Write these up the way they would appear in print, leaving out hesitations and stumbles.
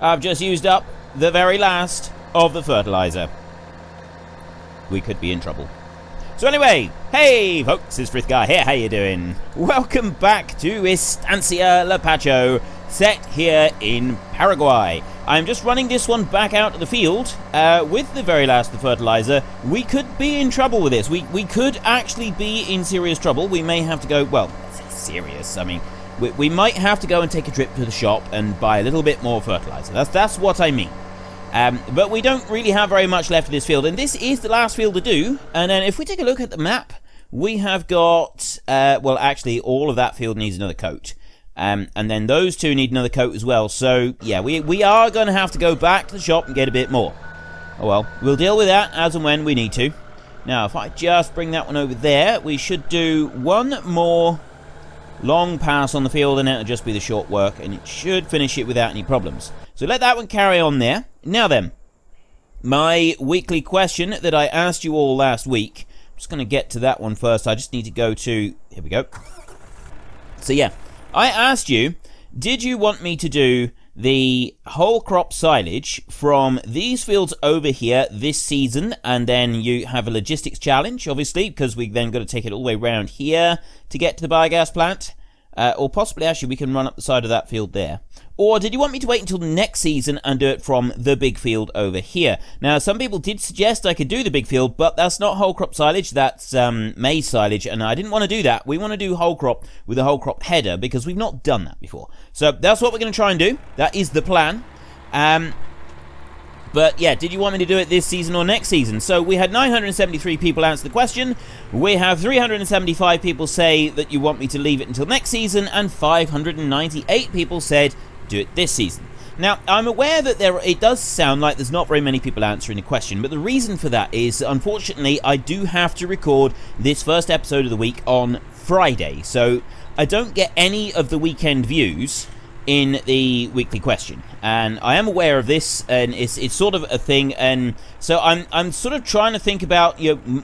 I've just used up the very last of the fertilizer. We could be in trouble. So anyway, hey folks, it's Frithgar here, how you doing? Welcome back to Estancia Lapacho, set here in Paraguay. I'm just running this one back out to the field with the very last of the fertilizer. We could be in trouble with this. We could actually be in serious trouble. We may have to go, well, serious, I mean, we might have to go and take a trip to the shop and buy a little bit more fertilizer. That's what I mean. But we don't really have very much left of this field, and this is the last field to do. And then if we take a look at the map, we have got, well, actually, all of that field needs another coat. And then those two need another coat as well. So, yeah, we are going to have to go back to the shop and get a bit more. Oh, well, we'll deal with that as and when we need to. Now, if I just bring that one over there, we should do one more long pass on the field, and it'll just be the short work, and it should finish it without any problems. So let that one carry on there. Now then, my weekly question that I asked you all last week, I'm just going to get to that one first. I just need to go to, here we go. So yeah, I asked you, did you want me to do the whole crop silage from these fields over here this season, and then you have a logistics challenge, obviously, because we then got to take it all the way around here to get to the biogas plant, or possibly actually we can run up the side of that field there. Or did you want me to wait until next season and do it from the big field over here? Now, some people did suggest I could do the big field, but that's not whole crop silage, that's maize silage, and I didn't want to do that. We want to do whole crop with a whole crop header, because we've not done that before. So that's what we're going to try and do. That is the plan. But yeah, did you want me to do it this season or next season? So we had 973 people answer the question. We have 375 people say that you want me to leave it until next season, and 598 people said do it this season. Now, I'm aware that it does sound like there's not very many people answering the question, but the reason for that is, unfortunately, I do have to record this first episode of the week on Friday, so I don't get any of the weekend views in the weekly question, and I am aware of this, and it's sort of a thing, and so I'm sort of trying to think about,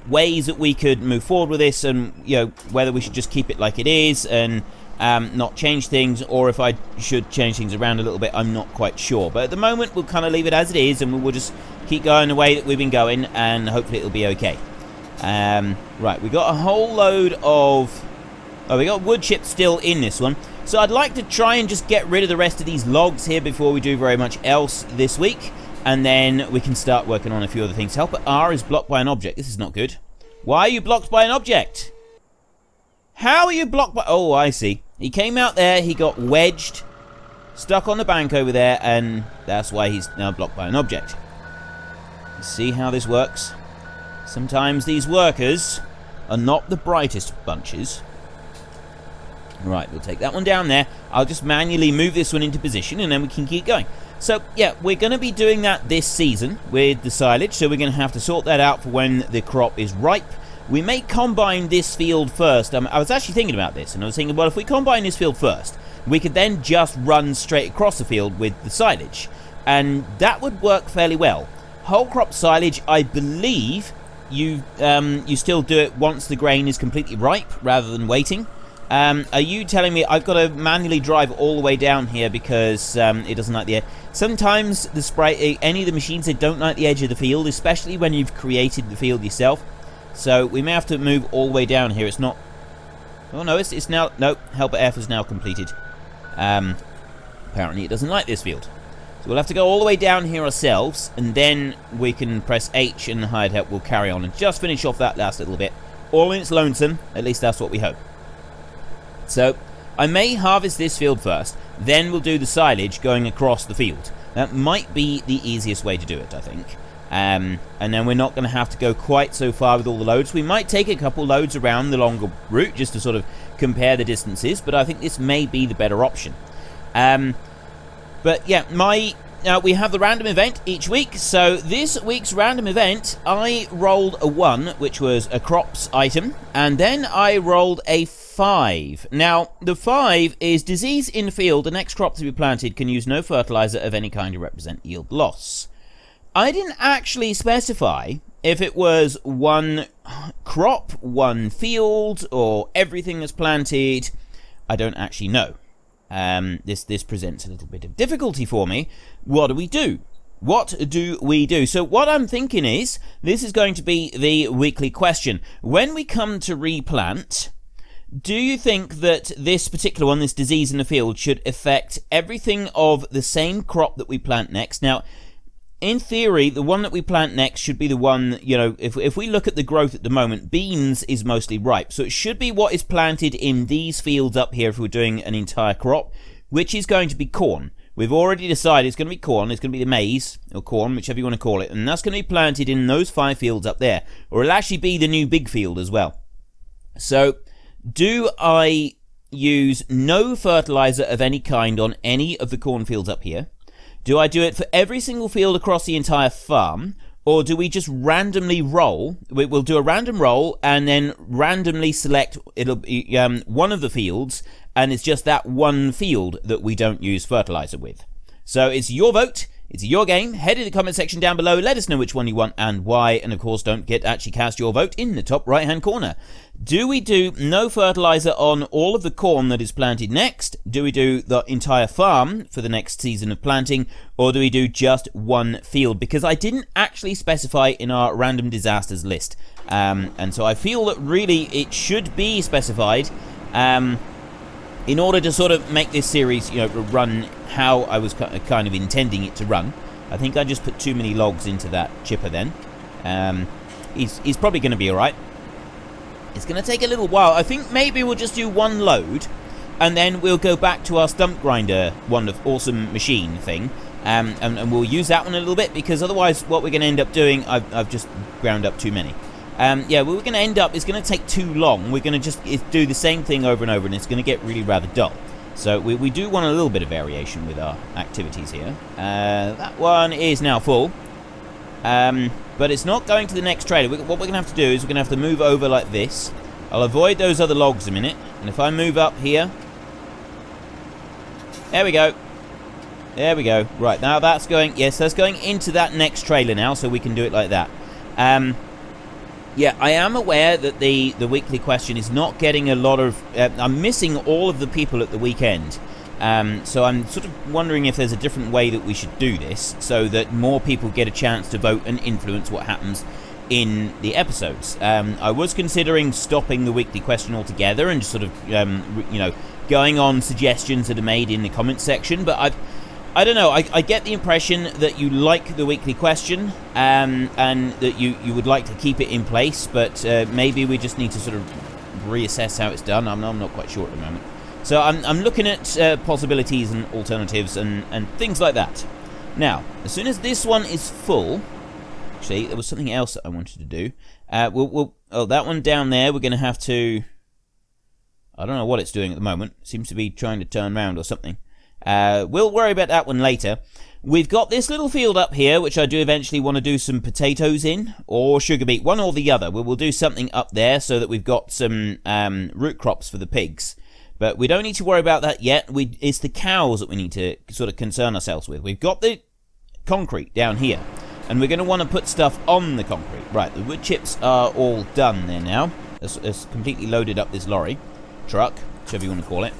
ways that we could move forward with this, and whether we should just keep it like it is and not change things, or if I should change things around a little bit. I'm not quite sure, but at the moment we'll kind of leave it as it is, and we'll just keep going the way that we've been going, and hopefully it'll be okay. Right, we got a whole load of, we got wood chips still in this one, so I'd like to try and just get rid of the rest of these logs here before we do very much else this week, and then we can start working on a few other things. Helper R is blocked by an object. This is not good. Why are you blocked by an object? How are you blocked by... Oh, I see. He came out there, he got wedged, stuck on the bank over there, and that's why he's now blocked by an object. See how this works? Sometimes these workers are not the brightest bunches. Right, we'll take that one down there. I'll just manually move this one into position, and then we can keep going. So, yeah, we're going to be doing that this season with the silage, so we're going to have to sort that out for when the crop is ripe. We may combine this field first. I was actually thinking about this, and I was thinking, well, if we combine this field first, we could then just run straight across the field with the silage, and that would work fairly well. Whole crop silage, I believe you still do it once the grain is completely ripe, rather than waiting. Are you telling me I've got to manually drive all the way down here because it doesn't like the edge? Sometimes the spray, any of the machines, they don't like the edge of the field, especially when you've created the field yourself. So we may have to move all the way down here. It's not... Oh no, it's now... No, helper F is now completed. Apparently it doesn't like this field. So we'll have to go all the way down here ourselves, and then we can press H and the hired help will carry on and just finish off that last little bit. All in its lonesome, at least that's what we hope. So I may harvest this field first, then we'll do the silage going across the field. That might be the easiest way to do it, I think. And then we're not going to have to go quite so far with all the loads. We might take a couple loads around the longer route just to sort of compare the distances, but I think this may be the better option. But yeah, we have the random event each week. So this week's random event, I rolled a 1, which was a crops item, and then I rolled a 5. Now, the 5 is disease in field. The next crop to be planted can use no fertilizer of any kind to represent yield loss. I didn't actually specify if it was one crop, one field, or everything that's planted. I don't actually know. This presents a little bit of difficulty for me. What do we do? What do we do? So what I'm thinking is, this is going to be the weekly question. When we come to replant, do you think that this particular one, this disease in the field, should affect everything of the same crop that we plant next? Now, in theory, the one that we plant next should be the one, you know, if we look at the growth at the moment, beans is mostly ripe. So it should be what is planted in these fields up here if we're doing an entire crop, which is going to be corn. We've already decided it's going to be corn. It's going to be the maize, or corn, whichever you want to call it. And that's going to be planted in those 5 fields up there. Or it'll actually be the new big field as well. So, do I use no fertilizer of any kind on any of the cornfields up here? Do I do it for every single field across the entire farm? Or do we just randomly roll? We'll do a random roll and then randomly select it'll be, one of the fields, and it's just that one field that we don't use fertilizer with. So it's your vote, it's your game. Head in the comment section down below, let us know which one you want and why, and of course don't forget to actually cast your vote in the top right hand corner. Do we do no fertilizer on all of the corn that is planted next? Do we do the entire farm for the next season of planting? Or do we do just one field? Because I didn't actually specify in our random disasters list. And so I feel that really it should be specified in order to sort of make this series, you know, run how I was kind of intending it to run. I think I just put too many logs into that chipper then. He's probably going to be alright. It's going to take a little while. I think maybe we'll just do one load, and then we'll go back to our stump grinder, awesome machine thing, and we'll use that one a little bit, because otherwise what we're going to end up doing, I've just ground up too many. Yeah, we're going to end up, it's going to take too long. We're going to just do the same thing over and over, and it's going to get really rather dull. So we do want a little bit of variation with our activities here. That one is now full. But it's not going to the next trailer. What we're going to have to do is we're going to have to move over like this. I'll avoid those other logs a minute. And if I move up here... There we go. There we go. Right, now that's going... Yes, that's going into that next trailer now, so we can do it like that. Yeah, I am aware that the weekly question is not getting a lot of... I'm missing all of the people at the weekend. So I'm sort of wondering if there's a different way that we should do this, so that more people get a chance to vote and influence what happens in the episodes. I was considering stopping the weekly question altogether and just sort of, you know, going on suggestions that are made in the comment section, but I don't know, I get the impression that you like the weekly question, and that you would like to keep it in place, but maybe we just need to sort of reassess how it's done. I'm not quite sure at the moment. So I'm looking at possibilities and alternatives and things like that. Now, as soon as this one is full... Actually, there was something else that I wanted to do. Oh, that one down there, we're going to have to... I don't know what it's doing at the moment. It seems to be trying to turn around or something. We'll worry about that one later. We've got this little field up here, which I do eventually want to do some potatoes in, or sugar beet, one or the other. We'll do something up there so that we've got some root crops for the pigs. But we don't need to worry about that yet. It's the cows that we need to sort of concern ourselves with. We've got the concrete down here, and we're going to want to put stuff on the concrete. Right, the wood chips are all done there now. It's completely loaded up this lorry, truck, whichever you want to call it.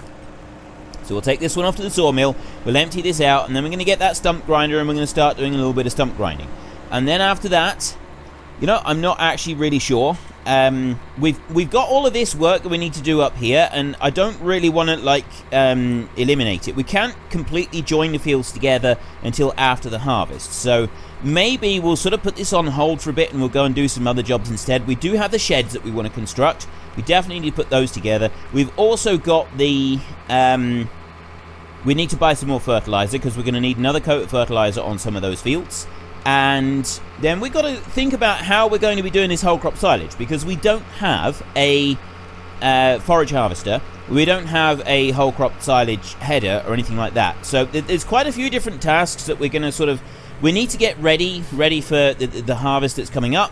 So we'll take this one off to the sawmill, we'll empty this out, and then we're going to get that stump grinder, and we're going to start doing a little bit of stump grinding. And then after that, you know, I'm not actually really sure. We've got all of this work that we need to do up here, and I don't really want to, like, eliminate it. We can't completely join the fields together until after the harvest, so maybe we'll sort of put this on hold for a bit and we'll go and do some other jobs instead. We do have the sheds that we want to construct. We definitely need to put those together. We've also got the... we need to buy some more fertilizer, because we're going to need another coat of fertilizer on some of those fields. And then we've got to think about how we're going to be doing this whole crop silage, because we don't have a forage harvester, we don't have a whole crop silage header or anything like that. So there's quite a few different tasks that we're going to sort of... We need to get ready for the harvest that's coming up,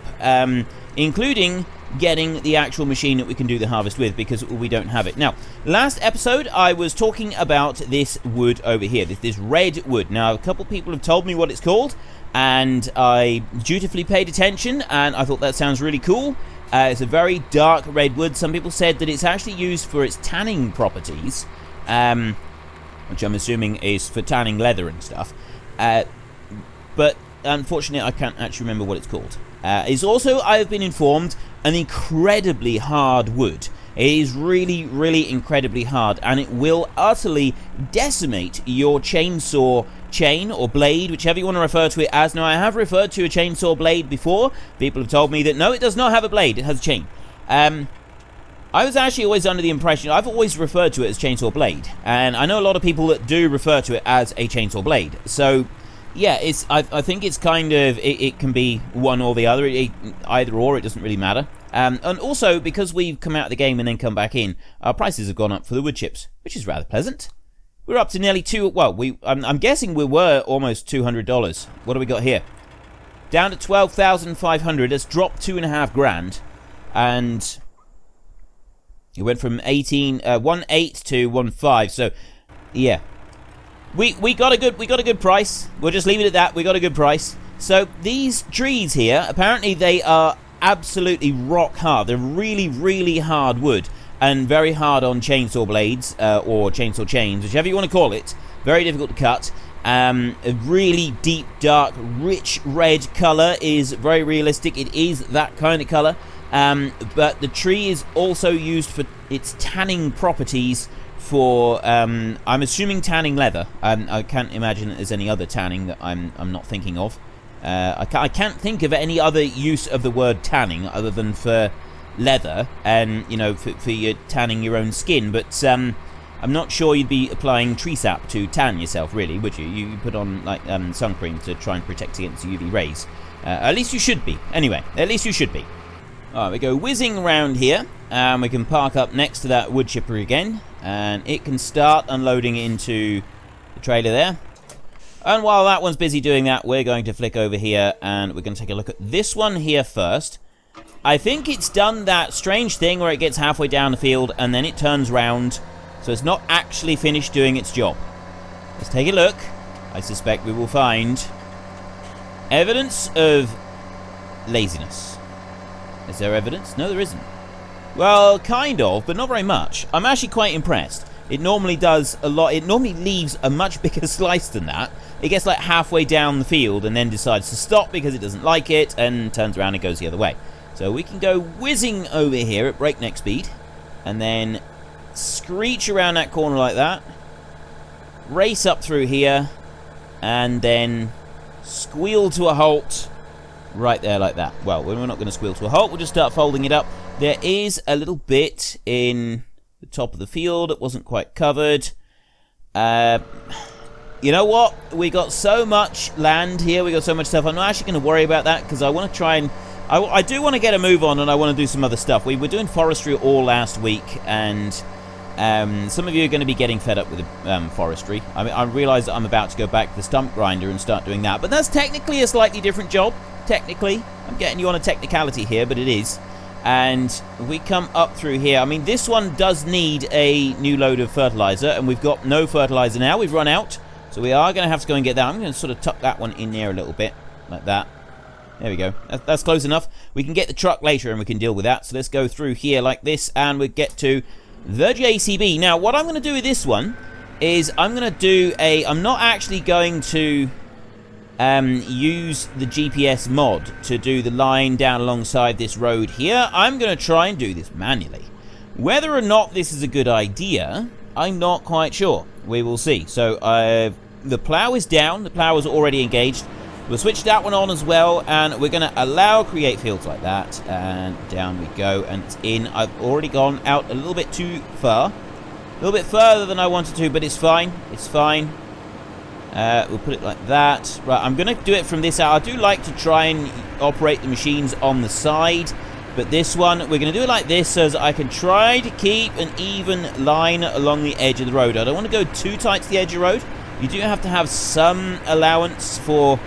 including getting the actual machine that we can do the harvest with, because we don't have it. Now, last episode I was talking about this wood over here, this red wood. Now, a couple people have told me what it's called, and I dutifully paid attention, and I thought that sounds really cool. It's a very dark red wood. Some people said that it's actually used for its tanning properties. which I'm assuming is for tanning leather and stuff. But unfortunately, I can't actually remember what it's called. It's also, I've been informed, an incredibly hard wood. It is really, really incredibly hard, and it will utterly decimate your chainsaw chain or blade, whichever you want to refer to it as. Now, I have referred to a chainsaw blade before. People have told me that no, it does not have a blade, it has a chain. I was actually always under the impression, I've always referred to it as chainsaw blade, and I know a lot of people that do refer to it as a chainsaw blade. So, yeah, I think it's kind of, it can be one or the other, either or, it doesn't really matter. And also, because we've come out of the game and then come back in, our prices have gone up for the wood chips, which is rather pleasant. We're up to nearly I'm guessing we were almost $200. What do we got here? Down to 12,500. It's dropped 2.5 grand, and it went from 1.8 to 1.5. So, yeah, we got a good price. We'll just leave it at that. We got a good price. So these trees here, apparently they are absolutely rock hard. They're really, really hard wood, and very hard on chainsaw blades or chainsaw chains, whichever you want to call it. Very difficult to cut. A really deep, dark, rich red color is very realistic. It is that kind of color. But the tree is also used for its tanning properties for, I'm assuming tanning leather. I can't imagine that there's any other tanning that I'm not thinking of. I can't think of any other use of the word tanning other than for leather and, you know, for your tanning your own skin. But I'm not sure you'd be applying tree sap to tan yourself, really, would you? You put on, like, sun cream to try and protect against UV rays. At least you should be. Anyway, at least you should be. Alright, we go whizzing around here, and we can park up next to that wood chipper again, and it can start unloading into the trailer there. And while that one's busy doing that, we're going to flick over here, and we're going to take a look at this one here first. I think it's done that strange thing where it gets halfway down the field, and then it turns round, so it's not actually finished doing its job. Let's take a look. I suspect we will find evidence of laziness. Is there evidence? No, there isn't. Well, kind of, but not very much. I'm actually quite impressed. It normally does a lot. It normally leaves a much bigger slice than that. It gets like halfway down the field and then decides to stop because it doesn't like it and turns around and goes the other way. So we can go whizzing over here at breakneck speed and then screech around that corner like that. Race up through here and then squeal to a halt right there like that. Well, we're not going to squeal to a halt. We'll just start folding it up. There is a little bit in the top of the field that wasn't quite covered. You know what? We got so much land here. We got so much stuff. I'm not actually going to worry about that because I want to try and... I do want to get a move on, and I want to do some other stuff. We were doing forestry all last week, and some of you are going to be getting fed up with forestry. I mean, I realise that I'm about to go back to the stump grinder and start doing that, but that's technically a slightly different job. Technically. I'm getting you on a technicality here, but it is. And we come up through here. I mean, this one does need a new load of fertilizer, and we've got no fertilizer now. We've run out. So we are going to have to go and get that. I'm going to sort of tuck that one in there a little bit, like that. There we go. That's close enough. We can get the truck later and we can deal with that. So let's go through here like this, and we get to the JCB. Now, what I'm going to do with this one is I'm going to do a... I'm not actually going to use the GPS mod to do the line down alongside this road here. I'm going to try and do this manually. Whether or not this is a good idea, I'm not quite sure. We will see. So, the plough is down. The plough is already engaged. We'll switch that one on as well, and we're going to allow create fields like that, and down we go, and it's in. I've already gone out a little bit too far. A little bit further than I wanted to, but it's fine. It's fine. We'll put it like that. Right, I'm going to do it from this out. I do like to try and operate the machines on the side, but this one, we're going to do it like this so that I can try to keep an even line along the edge of the road. I don't want to go too tight to the edge of the road. You do have to have some allowance for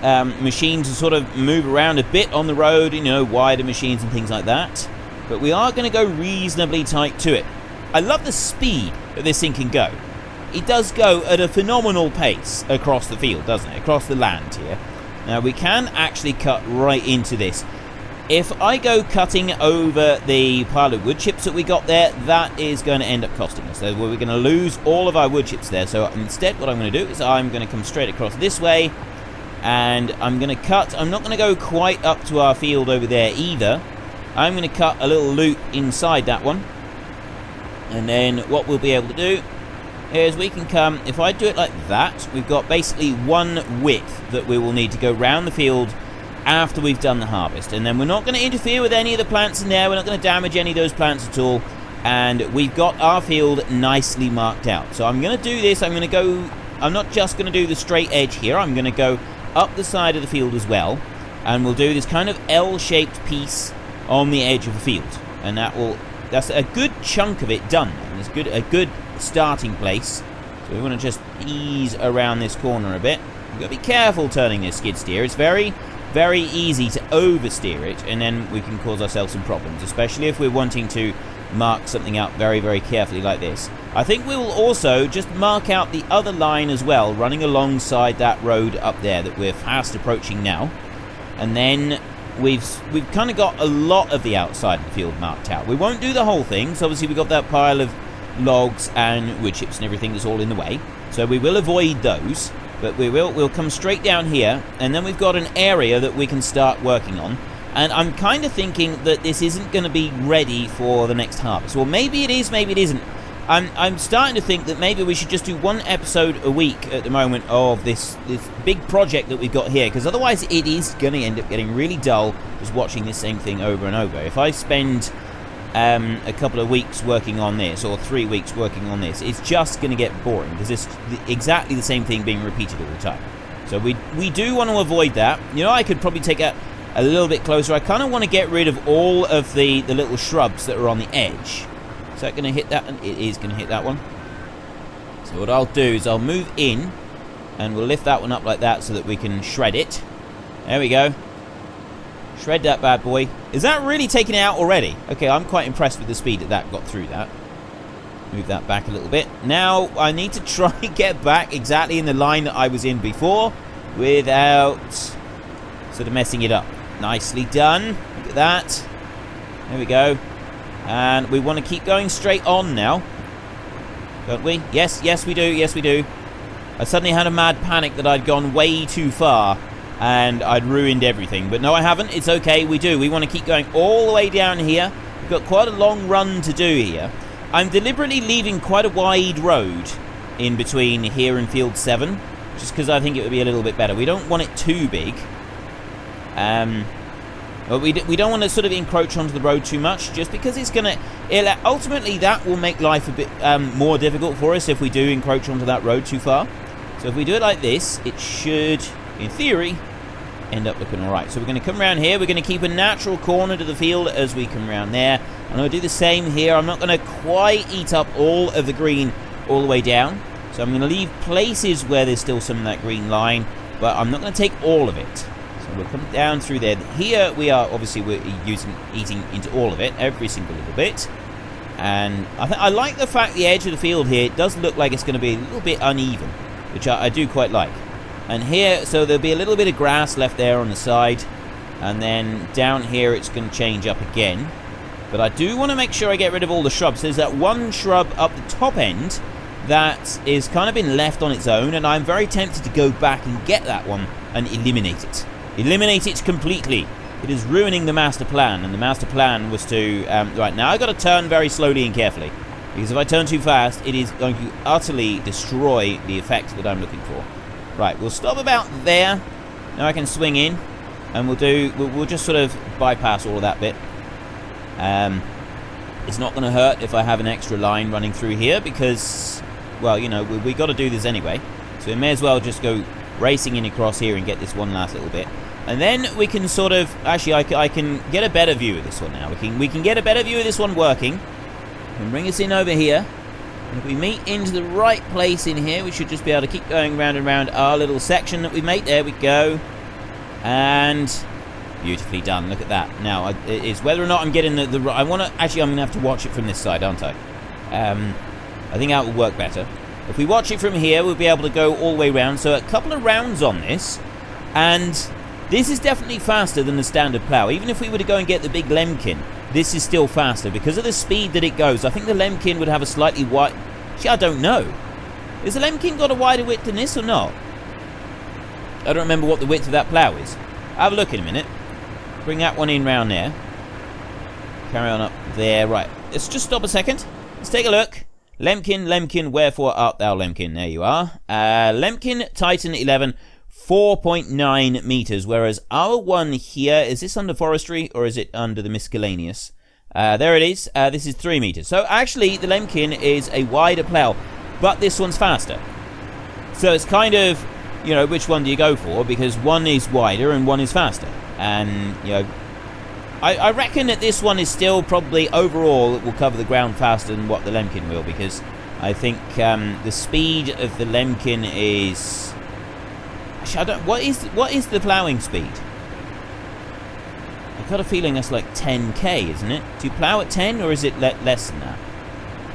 machines to sort of move around a bit on the road, you know, wider machines and things like that. But we are going to go reasonably tight to it. I love the speed that this thing can go. It does go at a phenomenal pace across the field, doesn't it? Across the land here. Now, we can actually cut right into this. if I go cutting over the pile of wood chips that we got there, that is going to end up costing us. So we're going to lose all of our wood chips there. So instead, what I'm going to do is I'm going to come straight across this way, and I'm going to cut. I'm not going to go quite up to our field over there either. I'm going to cut a little loop inside that one, and then what we'll be able to do is we can come, if I do it like that, we've got basically one width that we will need to go round the field after we've done the harvest. And then we're not going to interfere with any of the plants in there, we're not going to damage any of those plants at all, and we've got our field nicely marked out. So I'm going to do this, I'm not just going to do the straight edge here, I'm going to go up the side of the field as well, and we'll do this kind of L-shaped piece on the edge of the field, and that's a good chunk of it done, and it's a good starting place. So we want to just ease around this corner a bit. You've got to be careful turning this skid steer. It's very, very easy to oversteer it, and then we can cause ourselves some problems, especially if we're wanting to mark something out very, very carefully like this. I think we will also just mark out the other line as well, running alongside that road up there that we're fast approaching now. And then we've kind of got a lot of the outside of the field marked out. We won't do the whole thing, so obviously we've got that pile of logs and wood chips and everything that's all in the way, so we will avoid those, but we'll come straight down here, and then we've got an area that we can start working on. And I'm kind of thinking that this isn't going to be ready for the next harvest. Well, maybe it is, maybe it isn't. I'm starting to think that maybe we should just do one episode a week at the moment of this big project that we've got here, because otherwise it is going to end up getting really dull just watching this same thing over and over. If I spend a couple of weeks working on this, or 3 weeks working on this, it's just going to get boring, because it's exactly the same thing being repeated all the time. So we do want to avoid that. You know, I could probably take a little bit closer. I kind of want to get rid of all of the little shrubs that are on the edge. Is that going to hit that one? It is going to hit that one. So what I'll do is I'll move in, and we'll lift that one up like that so that we can shred it. There we go. Shred that bad boy. Is that really taken it out already? Okay, I'm quite impressed with the speed that got through that. Move that back a little bit. Now, I need to try and get back exactly in the line that I was in before without sort of messing it up. Nicely done. Look at that. There we go. And we want to keep going straight on now. Don't we? Yes, yes we do, yes we do. I suddenly had a mad panic that I'd gone way too far and I'd ruined everything. But no, I haven't. It's okay, we do. We want to keep going all the way down here. We've got quite a long run to do here. I'm deliberately leaving quite a wide road in between here and Field 7, just because I think it would be a little bit better. We don't want it too big. But we don't want to sort of encroach onto the road too much, just because it's going to... Ultimately, that will make life a bit more difficult for us if we do encroach onto that road too far. So if we do it like this, it should, in theory, end up looking alright. So we're going to come around here. We're going to keep a natural corner to the field as we come around there. I'm going to do the same here. I'm not going to quite eat up all of the green all the way down. So I'm going to leave places where there's still some of that green line, but I'm not going to take all of it. We'll come down through there. Here we are, obviously we're eating into all of it, every single little bit. And I like the fact the edge of the field here, it does look like it's going to be a little bit uneven, which I do quite like. And here, so there'll be a little bit of grass left there on the side, and then down here it's going to change up again. But I do want to make sure I get rid of all the shrubs. There's that one shrub up the top end that is kind of been left on its own, and I'm very tempted to go back and get that one and eliminate it. Eliminate it completely. It is ruining the master plan, and the master plan was to... right, now I've got to turn very slowly and carefully, because if I turn too fast, it is going to utterly destroy the effect that I'm looking for. Right, we'll stop about there. Now I can swing in, and we'll just sort of bypass all of that bit. It's not going to hurt if I have an extra line running through here, because, well, you know, we got to do this anyway. So we may as well just go racing in across here and get this one last little bit. And then we can sort of... Actually, I can get a better view of this one now. We can get a better view of this one working. And bring us in over here. And if we meet into the right place in here, we should just be able to keep going round and round our little section that we made. There we go. And... beautifully done. Look at that. Now, it's whether or not I'm getting the I want to... Actually, I'm going to have to watch it from this side, aren't I? I think that will work better. If we watch it from here, we'll be able to go all the way around. So a couple of rounds on this. And This is definitely faster than the standard plough. Even if we were to go and get the big Lemken, this is still faster because of the speed that it goes. I think the Lemken would have a slightly wide... Actually, I don't know. Has the Lemken got a wider width than this or not? I don't remember what the width of that plough is. I'll have a look in a minute. Bring that one in round there. Carry on up there. Right. Let's just stop a second. Let's take a look. Lemken, Lemken, wherefore art thou, Lemken? There you are. Lemken Titan 11, 4.9 meters, whereas our one here, is this under forestry or is it under the miscellaneous? There it is. This is 3 meters. So actually, the Lemken is a wider plough, but this one's faster. So it's kind of, you know, which one do you go for? Because one is wider and one is faster. And, you know, I reckon that this one is still probably, overall, it will cover the ground faster than what the Lemken will, because I think the speed of the Lemken is... Actually, I don't... What is the ploughing speed? I've got a feeling that's like 10k, isn't it? Do you plough at 10, or is it less than that?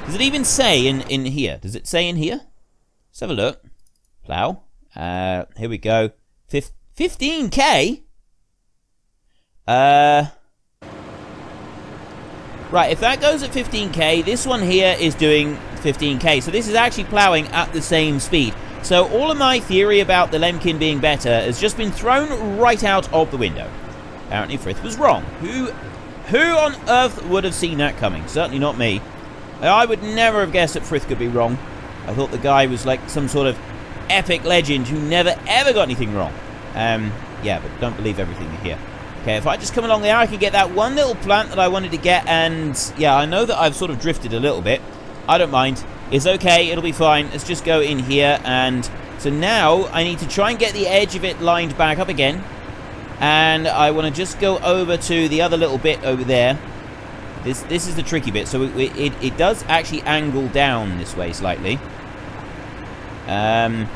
Does it even say in here? Does it say in here? Let's have a look. Plough. Here we go. 15k? Right, if that goes at 15k, this one here is doing 15k. So this is actually ploughing at the same speed. So all of my theory about the Lemken being better has just been thrown right out of the window. Apparently Frith was wrong. Who on earth would have seen that coming? Certainly not me. I would never have guessed that Frith could be wrong. I thought the guy was like some sort of epic legend who never ever got anything wrong. Yeah, but don't believe everything you hear. Okay, if I just come along there, I can get that one little plant that I wanted to get, and yeah, I know that I've sort of drifted a little bit. I don't mind. It's okay, it'll be fine. Let's just go in here, and so now I need to try and get the edge of it lined back up again. And I want to just go over to the other little bit over there. This is the tricky bit. So it does actually angle down this way slightly. To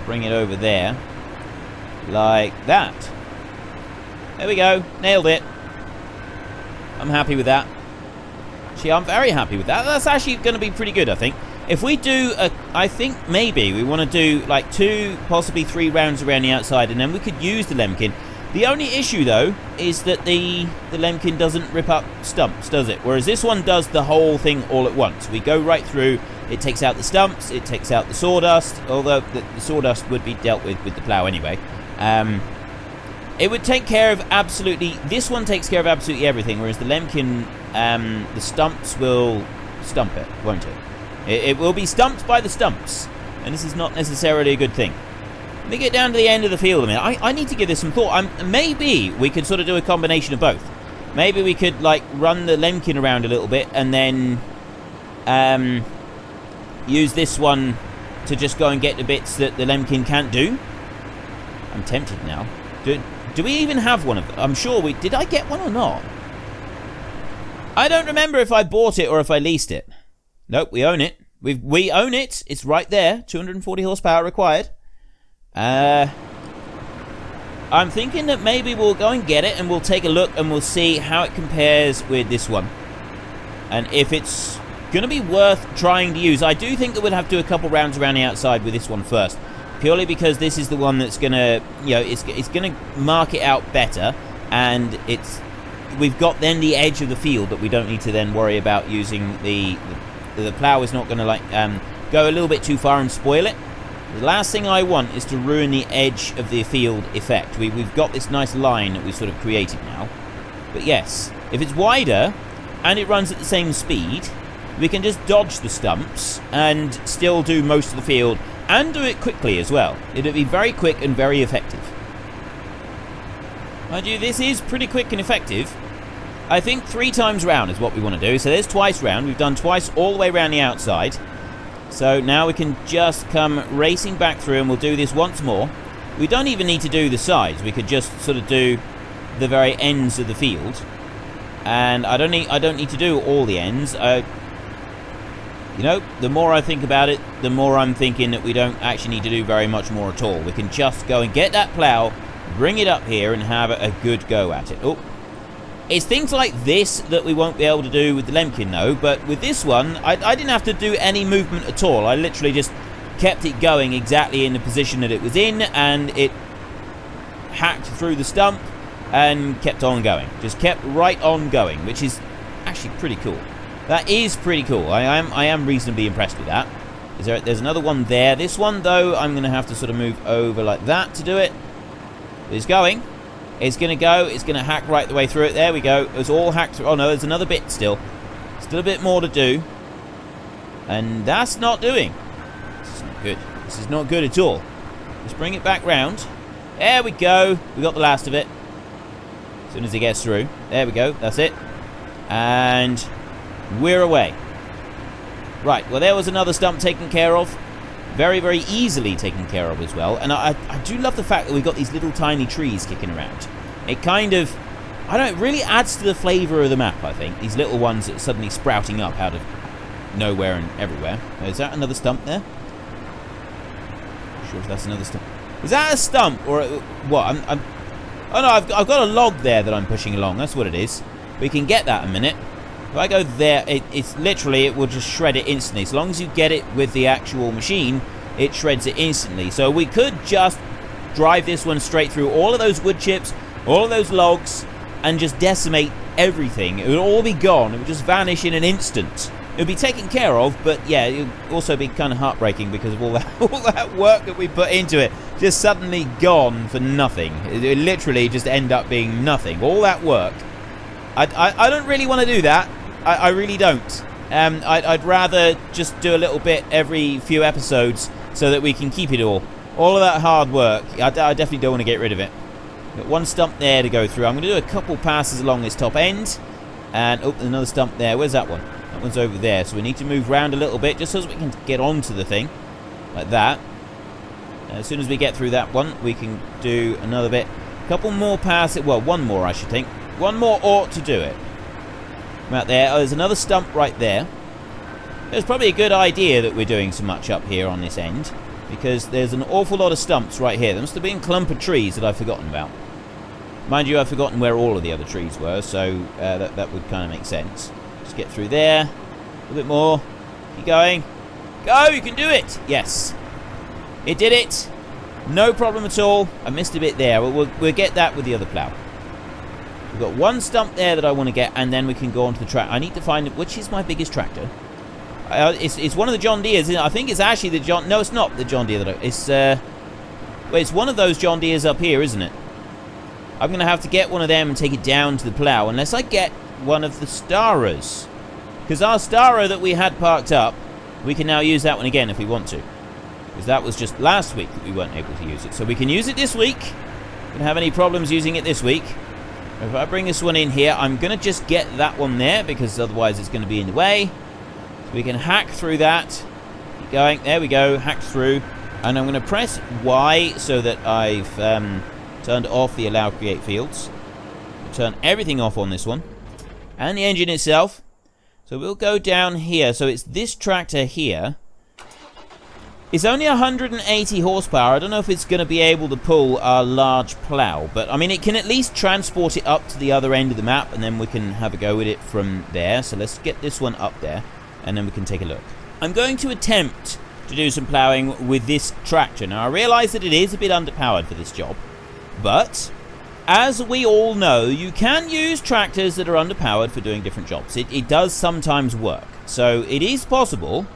bring it over there. Like that. There we go. Nailed it. I'm happy with that. Actually, I'm very happy with that. That's actually going to be pretty good, I think. If we do, I think maybe we want to do like 2, possibly 3 rounds around the outside, and then we could use the Lemken. The only issue, though, is that the Lemken doesn't rip up stumps, does it? Whereas this one does the whole thing all at once. We go right through, it takes out the stumps, it takes out the sawdust, although the sawdust would be dealt with the plough anyway. It would take care of absolutely... This one takes care of absolutely everything, whereas the Lemken, the stumps will stump it, won't it? It will be stumped by the stumps, and this is not necessarily a good thing. Let me get down to the end of the field a minute. I need to give this some thought. Maybe we could sort of do a combination of both. Maybe we could, like, run the Lemken around a little bit, and then use this one to just go and get the bits that the Lemken can't do. I'm tempted now. Do we even have one of them? I'm sure we... Did I get one or not? I don't remember if I bought it or if I leased it. Nope, we own it. We own it. It's right there. 240 horsepower required. I'm thinking that maybe we'll go and get it and we'll take a look and we'll see how it compares with this one. And if it's going to be worth trying to use. I do think that we'll have to do a couple rounds around the outside with this one first. Purely because this is the one that's going to, you know, it's going to mark it out better. And we've got then the edge of the field that we don't need to then worry about using the plough is not going to like go a little bit too far and spoil it. The last thing I want is to ruin the edge of the field effect. We've got this nice line that we've sort of created now. But yes, if it's wider and it runs at the same speed, we can just dodge the stumps and still do most of the field and do it quickly as well. It'll be very quick and very effective. Mind you, this is pretty quick and effective. I think 3 times round is what we want to do. So there's twice round. We've done twice all the way around the outside. So now we can just come racing back through and we'll do this once more. We don't even need to do the sides. We could just sort of do the very ends of the field. And I don't need to do all the ends. You know, the more I think about it, the more I'm thinking that we don't actually need to do very much more at all. We can just go and get that plough, bring it up here and have a good go at it. Oh. It's things like this that we won't be able to do with the Lemken, though. But with this one, I didn't have to do any movement at all. I literally just kept it going exactly in the position that it was in, and it hacked through the stump and kept on going. Just kept right on going, which is actually pretty cool. That is pretty cool. I am reasonably impressed with that. There's another one there. This one, though, I'm going to have to sort of move over like that to do it. It's going. It's going to go. It's going to hack right the way through it. There we go. It's all hacked through. Oh, no, there's another bit still. Still a bit more to do. And that's not doing. This is not good. This is not good at all. Let's bring it back round. There we go. We got the last of it. As soon as it gets through. There we go. That's it. And we're away. Right, well, there was another stump taken care of. Very, very easily taken care of as well. And I do love the fact that we've got these little tiny trees kicking around. It kind of, I don't know, it really adds to the flavour of the map, I think. These little ones that are suddenly sprouting up out of nowhere and everywhere. Is that another stump there? Not sure if that's another stump. Is that a stump or what? Oh no, I've got a log there that I'm pushing along. That's what it is. We can get that in a minute. If I go there, it's literally, it will just shred it instantly. As long as you get it with the actual machine, it shreds it instantly. So we could just drive this one straight through all of those wood chips, all of those logs, and just decimate everything. It would all be gone. It would just vanish in an instant. It would be taken care of, but yeah, it would also be kind of heartbreaking because of all that work that we put into it. Just suddenly gone for nothing. It would literally just end up being nothing. All that work. I don't really want to do that. I really don't. I'd rather just do a little bit every few episodes so that we can keep it all. All of that hard work, I definitely don't want to get rid of it. Got one stump there to go through. I'm going to do a couple passes along this top end. And, oh, another stump there. Where's that one? That one's over there. So we need to move around a little bit just so we can get onto the thing. Like that. As soon as we get through that one, we can do another bit. A couple more passes. Well, one more, I should think. One more ought to do it. Out there. Oh, there's another stump right there. It's probably a good idea that we're doing so much up here on this end, because there's an awful lot of stumps right here. There must have been a clump of trees that I've forgotten about. Mind you, I've forgotten where all of the other trees were, so that would kind of make sense. Just get through there. A little bit more. Keep going. Go! You can do it! Yes. It did it. No problem at all. I missed a bit there. We'll get that with the other plough. We've got one stump there that I want to get, and then we can go onto the track. I need to find which is my biggest tractor. It's one of the John Deeres. I think it's actually the John... No, it's not the John Deere. It's one of those John Deeres up here, isn't it? I'm going to have to get one of them and take it down to the plough, unless I get one of the Staras. Because our Stara that we had parked up, we can now use that one again if we want to. Because that was just last week that we weren't able to use it. So we can use it this week. Don't have any problems using it this week. If I bring this one in here, I'm going to just get that one there, because otherwise it's going to be in the way. So we can hack through that. Keep going. There we go. Hack through. And I'm going to press Y so that I've turned off the allow create fields. Turn everything off on this one. And the engine itself. So we'll go down here. So it's this tractor here. It's only 180 horsepower. I don't know if it's going to be able to pull our large plough, but I mean, it can at least transport it up to the other end of the map, and then we can have a go at it from there. So let's get this one up there, and then we can take a look. I'm going to attempt to do some ploughing with this tractor. Now, I realise that it is a bit underpowered for this job, but as we all know, you can use tractors that are underpowered for doing different jobs. It does sometimes work, so it is possible.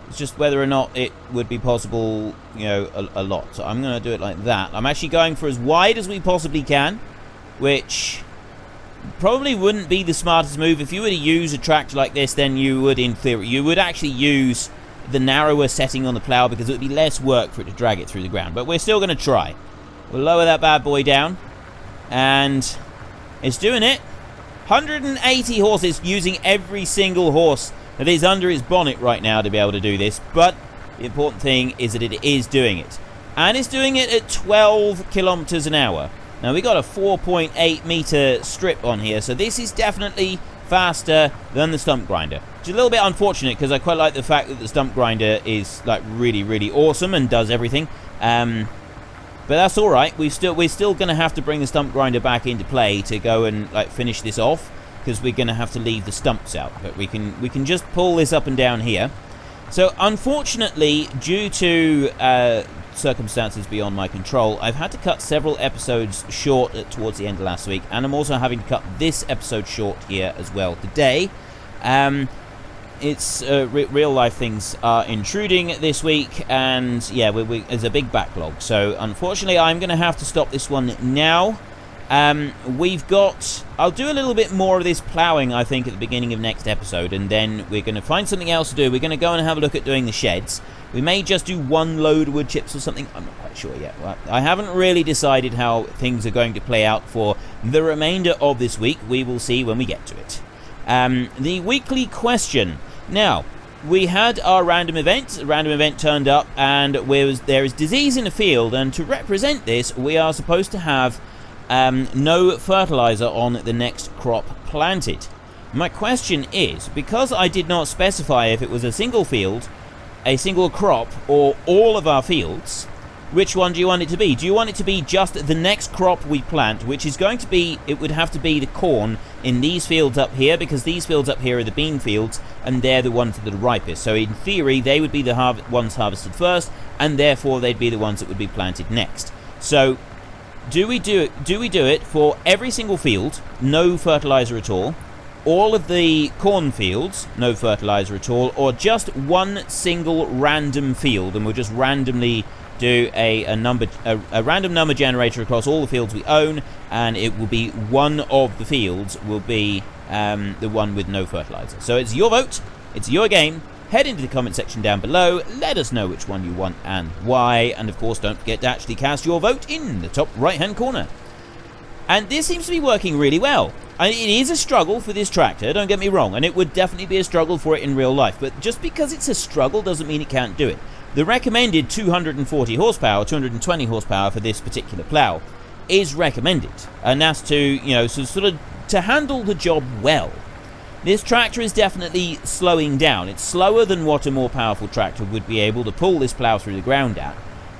It's just whether or not it would be possible, you know, a lot. So I'm going to do it like that. I'm actually going for as wide as we possibly can, which probably wouldn't be the smartest move. If you were to use a tractor like this, then you would, in theory, you would actually use the narrower setting on the plough, because it would be less work for it to drag it through the ground. But we're still going to try. We'll lower that bad boy down, and it's doing it. 180 horses, using every single horse that is under its bonnet right now to be able to do this, but the important thing is that it is doing it. And it's doing it at 12 kilometers an hour. Now, we got a 4.8 meter strip on here, so this is definitely faster than the stump grinder. Which is a little bit unfortunate, because I quite like the fact that the stump grinder is like really, really awesome and does everything. But that's all right. We're still going to have to bring the stump grinder back into play to go and like finish this off, because we're going to have to leave the stumps out. But we can just pull this up and down here. So unfortunately, due to circumstances beyond my control, I've had to cut several episodes short towards the end of last week, and I'm also having to cut this episode short here as well today. It's real life things are intruding this week, and yeah, there's a big backlog. So unfortunately, I'm going to have to stop this one now. I'll do a little bit more of this ploughing, I think, at the beginning of next episode, and then we're going to find something else to do. We're going to go and have a look at doing the sheds. We may just do one load of wood chips or something. I'm not quite sure yet. I haven't really decided how things are going to play out for the remainder of this week. We will see when we get to it. The weekly question. Now, we had our random event. A random event turned up, and there is disease in the field, and to represent this, we are supposed to have no fertilizer on the next crop planted. My question is, because I did not specify if it was a single field, a single crop, or all of our fields, which one do you want it to be? Do you want it to be just the next crop we plant, which is going to be, it would have to be the corn in these fields up here, because these fields up here are the bean fields, and they're the ones that are ripest. So in theory, they would be the ones harvested first, and therefore they'd be the ones that would be planted next. So do we do it for every single field, no fertilizer at all of the cornfields, no fertilizer at all, or just one single random field, and we'll just randomly do a random number generator across all the fields we own, and it will be one of the fields will be the one with no fertilizer. So it's your vote, it's your game. Head into the comment section down below, let us know which one you want and why, and of course don't forget to actually cast your vote in the top right hand corner. And this seems to be working really well. It is a struggle for this tractor, don't get me wrong, and it would definitely be a struggle for it in real life, but just because it's a struggle doesn't mean it can't do it. The recommended 240 horsepower, 220 horsepower for this particular plough is recommended, and that's to, you know, sort of to handle the job well. This tractor is definitely slowing down. It's slower than what a more powerful tractor would be able to pull this plough through the ground at,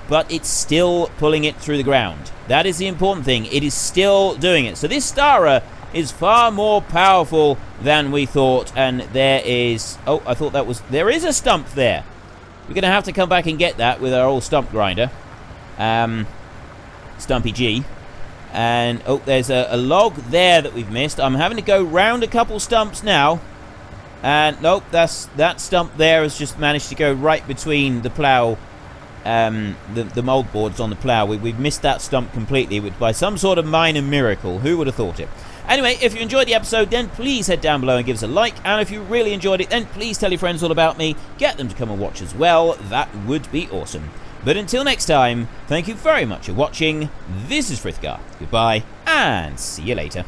but it's still pulling it through the ground. That is the important thing. It is still doing it. So this Stara is far more powerful than we thought, and there is... Oh, I thought that was... There is a stump there. We're going to have to come back and get that with our old stump grinder. Stumpy G. And, oh, there's a log there that we've missed. I'm having to go round a couple stumps now. And, nope, that stump there has just managed to go right between the plough, the mould boards on the plough. We've missed that stump completely by some sort of minor miracle. Who would have thought it? Anyway, if you enjoyed the episode, then please head down below and give us a like. And if you really enjoyed it, then please tell your friends all about me. Get them to come and watch as well. That would be awesome. But until next time, thank you very much for watching. This is Frithgar. Goodbye, and see you later.